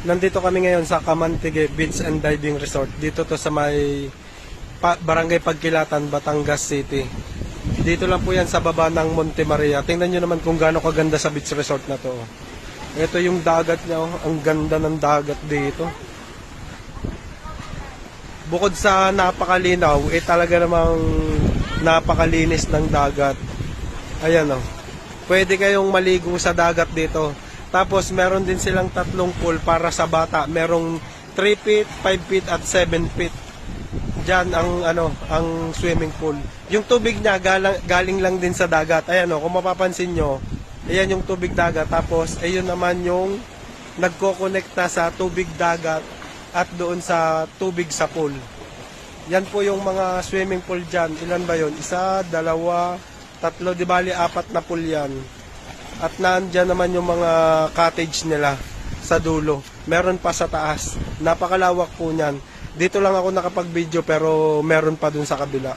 Nandito kami ngayon sa Kamantige Beach and Diving Resort. Dito to sa may Barangay Pagkilatan, Batangas City. Dito lang po yan sa baba ng Monte Maria. Tingnan nyo naman kung gaano kaganda sa beach resort na to. Ito yung dagat niya. Ang ganda ng dagat dito. Bukod sa napakalinaw, talaga namang napakalinis ng dagat. Ayan o. Pwede kayong maligo sa dagat dito. Tapos meron din silang tatlong pool para sa bata. Merong 3 feet, 5 feet at 7 feet. Diyan ang swimming pool. Yung tubig niya galing lang din sa dagat. Ayan kung mapapansin nyo, ayan yung tubig dagat. Tapos ayun naman yung nagko-connecta sa tubig dagat at doon sa tubig sa pool. Yan po yung mga swimming pool diyan. Ilan ba yun? 1, 2, 3, di bali 4 na pool yan. At naandyan naman yung mga cottage nila sa dulo. Meron pa sa taas. Napakalawak po niyan. Dito lang ako nakapag-video pero meron pa dun sa kabila.